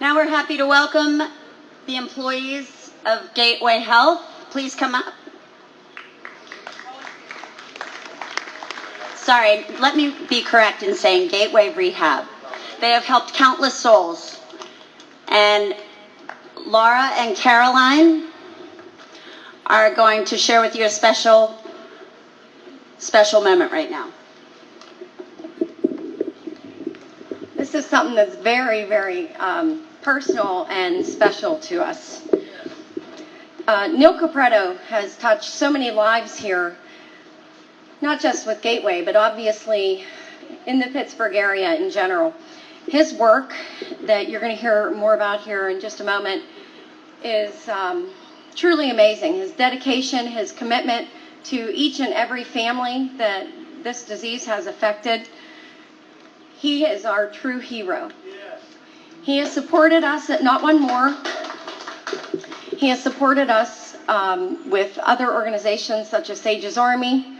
Now we're happy to welcome the employees of Gateway Health. Please come up. Sorry, let me be correct in saying Gateway Rehab. They have helped countless souls. And Laura and Caroline are going to share with you a special moment right now. This is something that's very, very personal and special to us. Neil Capretto has touched so many lives here, not just with Gateway, but obviously in the Pittsburgh area in general. His work that you're going to hear more about here in just a moment is truly amazing. His dedication, his commitment to each and every family that this disease has affected. He is our true hero. He has supported us at Not One More. He has supported us with other organizations such as Sage's Army,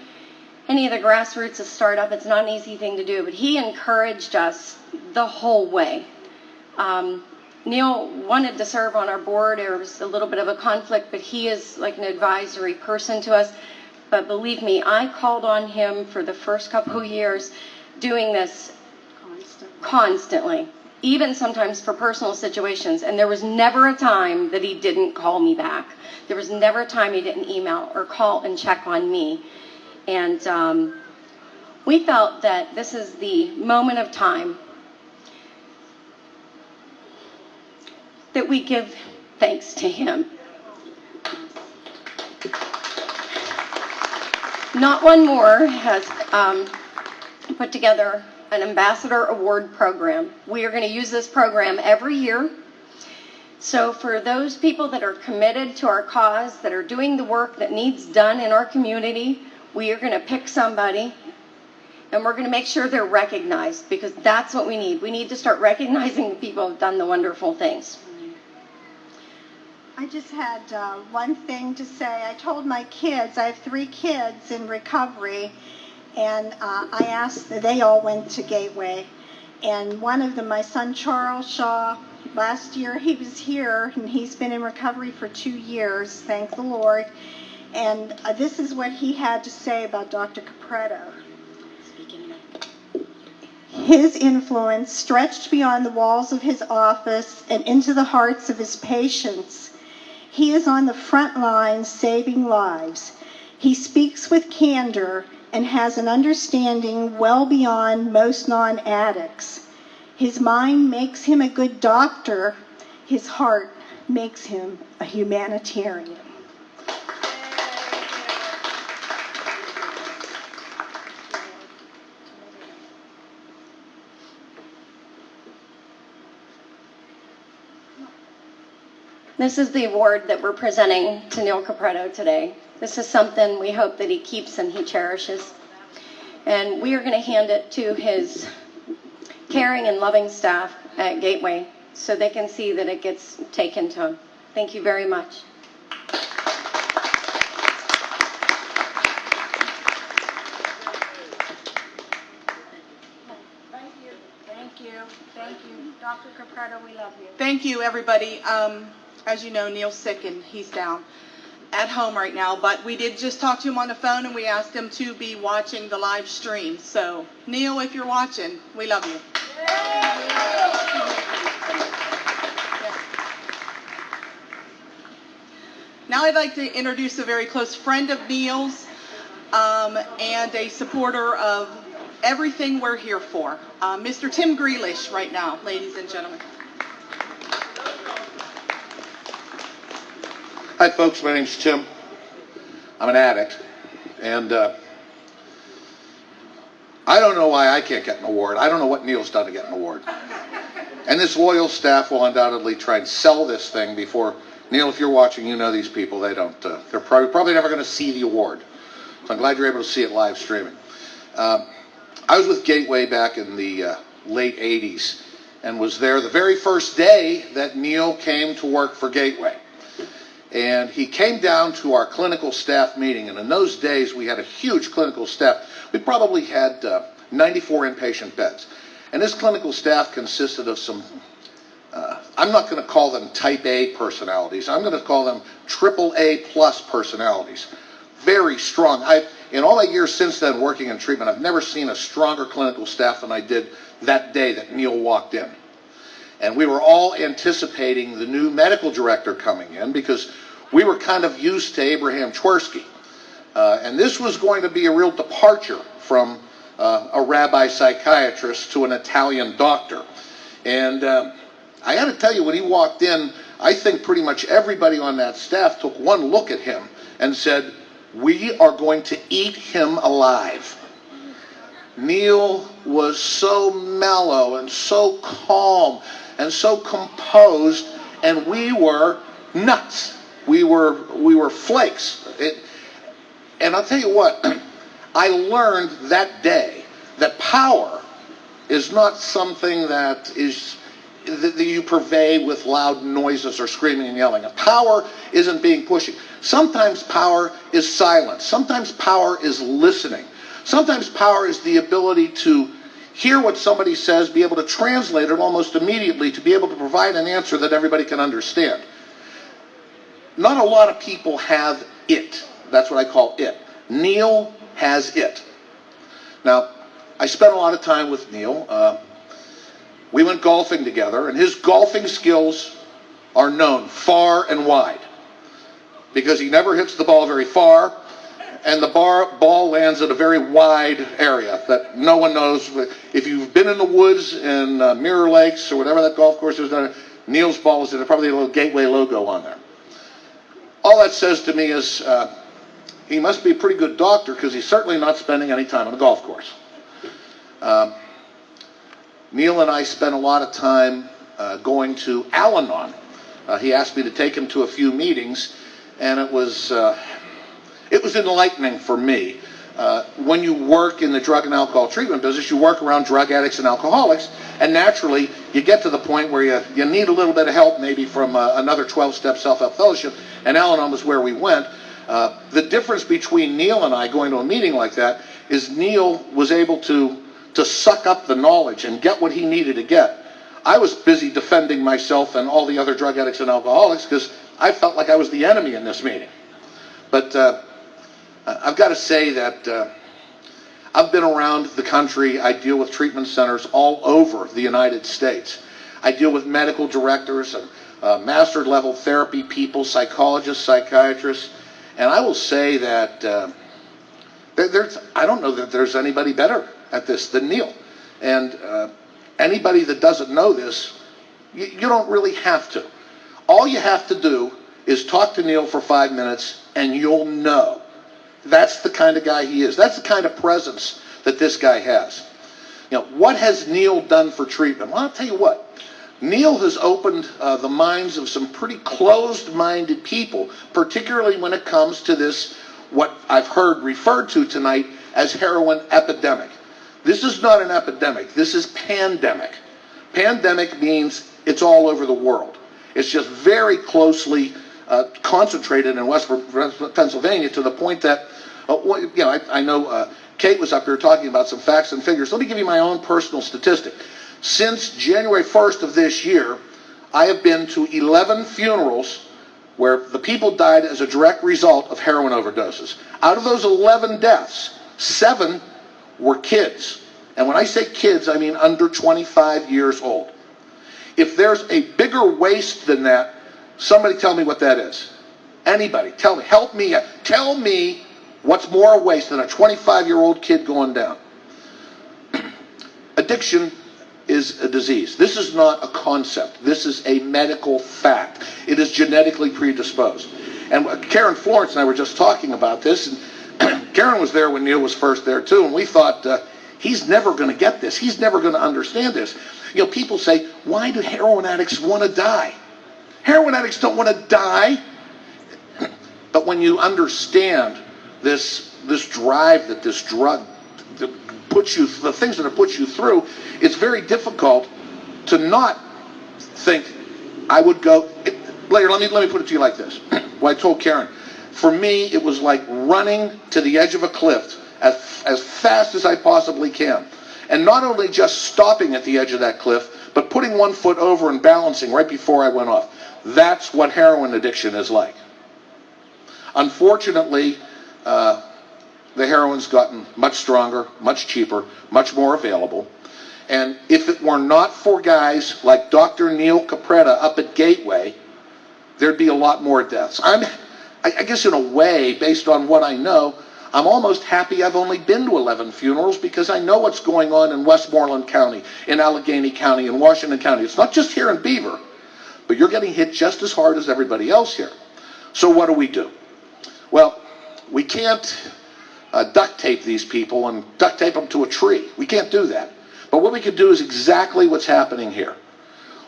any of the grassroots of startup. It's not an easy thing to do, but he encouraged us the whole way. Neil wanted to serve on our board. There was a little bit of a conflict, but he is like an advisory person to us. But believe me, I called on him for the first couple of years doing this constantly, even sometimes for personal situations. And there was never a time that he didn't call me back. There was never a time he didn't email or call and check on me. And we felt that this is the moment of time that we give thanks to him. Not One More has put together an Ambassador Award program. We are going to use this program every year. So for those people that are committed to our cause, that are doing the work that needs done in our community, we are going to pick somebody and we're going to make sure they're recognized, because that's what we need. We need to start recognizing the people who have done the wonderful things. I just had one thing to say. I told my kids, I have 3 kids in recovery, and I asked, they all went to Gateway. And one of them, my son Charles Shaw, last year he was here, and he's been in recovery for 2 years, thank the Lord. And this is what he had to say about Dr. Capretto. His influence stretched beyond the walls of his office and into the hearts of his patients. He is on the front lines saving lives. He speaks with candor and has an understanding well beyond most non-addicts. His mind makes him a good doctor. His heart makes him a humanitarian. This is the award that we're presenting to Neil Capretto today. This is something we hope that he keeps and he cherishes. And we are going to hand it to his caring and loving staff at Gateway so they can see that it gets taken to him. Thank you very much. Thank you. Dr. Capretto, we love you. Thank you, everybody. As you know, Neil's sick and he's down at home right now, but we did just talk to him on the phone and we asked him to be watching the live stream. So, Neil, if you're watching, we love you. Now I'd like to introduce a very close friend of Neil's and a supporter of everything we're here for. Mr. Tim Grealish right now, ladies and gentlemen. Hi folks, my name's Tim. I'm an addict, and I don't know why I can't get an award. I don't know what Neil's done to get an award. And this loyal staff will undoubtedly try and sell this thing before. Neil, if you're watching, you know these people. They don't. They're probably never going to see the award. So I'm glad you're able to see it live streaming. I was with Gateway back in the late 80s and was there the very first day that Neil came to work for Gateway. And he came down to our clinical staff meeting, and in those days we had a huge clinical staff. We probably had 94 inpatient beds. And this clinical staff consisted of some I'm not going to call them type A personalities. I'm going to call them triple A plus personalities. Very strong. In all my years since then working in treatment, I've never seen a stronger clinical staff than I did that day that Neil walked in. And we were all anticipating the new medical director coming in because we were kind of used to Abraham Twersky. And this was going to be a real departure from a rabbi psychiatrist to an Italian doctor. And I got to tell you, when he walked in, I think pretty much everybody on that staff took one look at him and said, "We are going to eat him alive." Neil was so mellow and so calm and so composed, and we were nuts. We were flakes. And I'll tell you what, I learned that day that power is not something that you purvey with loud noises or screaming and yelling. Power isn't being pushy. Sometimes power is silence. Sometimes power is listening. Sometimes power is the ability to hear what somebody says, be able to translate it almost immediately, to be able to provide an answer that everybody can understand. Not a lot of people have it. That's what I call it. Neil has it. Now, I spent a lot of time with Neil. We went golfing together, and his golfing skills are known far and wide because he never hits the ball very far, and the ball lands in a very wide area that no one knows. If you've been in the woods in Mirror Lakes or whatever that golf course is, Neil's ball is probably a little Gateway logo on there. All that says to me is he must be a pretty good doctor because he's certainly not spending any time on a golf course. Neil and I spent a lot of time going to Al-Anon. He asked me to take him to a few meetings, and it was enlightening for me. When you work in the drug and alcohol treatment business, you work around drug addicts and alcoholics, and naturally you get to the point where you need a little bit of help, maybe from another 12-step self-help fellowship, and Al-Anon was where we went. The difference between Neil and I going to a meeting like that is Neil was able to suck up the knowledge and get what he needed to get. I was busy defending myself and all the other drug addicts and alcoholics because I felt like I was the enemy in this meeting. But I've got to say that I've been around the country. I deal with treatment centers all over the United States. I deal with medical directors and master level therapy people, psychologists, psychiatrists, and I will say that I don't know that there's anybody better at this than Neil. And anybody that doesn't know this, you don't really have to. All you have to do is talk to Neil for 5 minutes and you'll know. That's the kind of guy he is. That's the kind of presence that this guy has. You know, what has Neil done for treatment? Well, I'll tell you what. Neil has opened the minds of some pretty closed-minded people, particularly when it comes to this, what I've heard referred to tonight as heroin epidemic. This is not an epidemic. This is pandemic. Pandemic means it's all over the world. It's just very closely concentrated in West Pennsylvania to the point that, I know Kate was up here talking about some facts and figures. Let me give you my own personal statistic. Since January 1st of this year, I have been to 11 funerals where the people died as a direct result of heroin overdoses. Out of those 11 deaths, 7 were kids. And when I say kids, I mean under 25 years old. If there's a bigger waste than that, somebody tell me what that is. Anybody, tell me, help me. Tell me what's more a waste than a 25-year-old kid going down. Addiction is a disease. This is not a concept. This is a medical fact. It is genetically predisposed. And Karen Florence and I were just talking about this, and Karen was there when Neil was first there too, and we thought, he's never going to get this. He's never going to understand this. You know, people say, why do heroin addicts want to die? Heroin addicts don't want to die. But when you understand this drive that this drug puts you, the things that it puts you through, it's very difficult to not think, I would go, later, let me put it to you like this. Well, I told Karen, for me, it was like running to the edge of a cliff as fast as I possibly can. And not only just stopping at the edge of that cliff, but putting one foot over and balancing right before I went off. That's what heroin addiction is like. Unfortunately, the heroin's gotten much stronger, much cheaper, much more available. And if it were not for guys like Dr. Neil Capretto up at Gateway, there'd be a lot more deaths. I guess in a way, based on what I know, I'm almost happy I've only been to 11 funerals because I know what's going on in Westmoreland County, in Allegheny County, in Washington County. It's not just here in Beaver, but you're getting hit just as hard as everybody else here. So what do? Well, we can't duct tape these people and duct tape them to a tree. We can't do that. But what we can do is exactly what's happening here.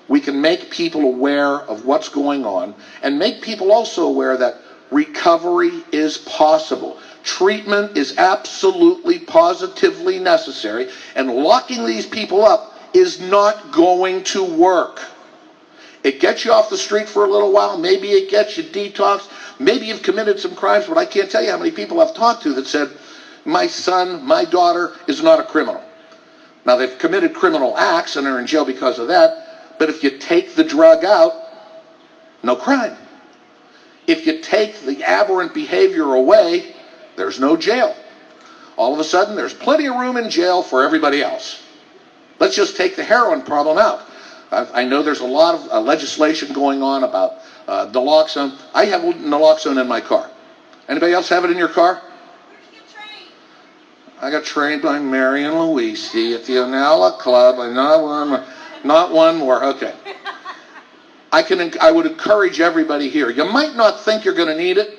We can make people aware of what's going on and make people also aware that recovery is possible. Treatment is absolutely, positively necessary, and locking these people up is not going to work. It gets you off the street for a little while. Maybe it gets you detox. Maybe you've committed some crimes, but I can't tell you how many people I've talked to that said, my son, my daughter is not a criminal. Now, they've committed criminal acts and are in jail because of that, but if you take the drug out, no crime. If you take the aberrant behavior away, there's no jail. All of a sudden, there's plenty of room in jail for everybody else. Let's just take the heroin problem out. I know there's a lot of legislation going on about naloxone. I have naloxone in my car. Anybody else have it in your car? I got trained by Mary and Luisi at the Onala Club. I'm not one more. Okay. I would encourage everybody here. You might not think you're going to need it,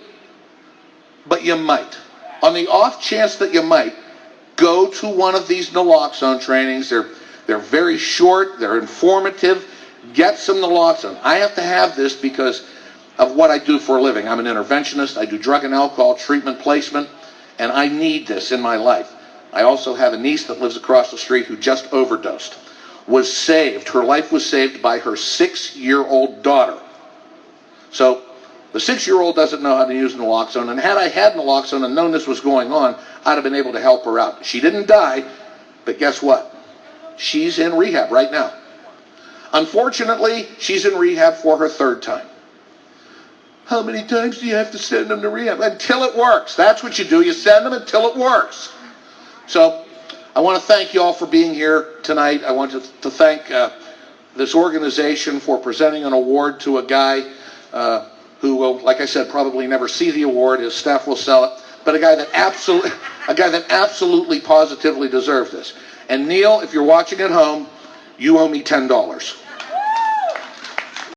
but you might. On the off chance that you might, go to one of these naloxone trainings. They're very short. They're informative. Get some naloxone. I have to have this because of what I do for a living. I'm an interventionist. I do drug and alcohol treatment placement, and I need this in my life. I also have a niece that lives across the street who just overdosed. Was saved. Her life was saved by her 6-year-old daughter. So the 6-year-old doesn't know how to use naloxone, and had I had naloxone and known this was going on, I'd have been able to help her out. She didn't die, but guess what? She's in rehab right now. Unfortunately, she's in rehab for her 3rd time. How many times do you have to send them to rehab? Until it works. That's what you do. You send them until it works. So I want to thank you all for being here tonight. I want to thank this organization for presenting an award to a guy who will, like I said, probably never see the award. His staff will sell it. But a guy that absolutely positively deserves this. And Neil, if you're watching at home, you owe me $10.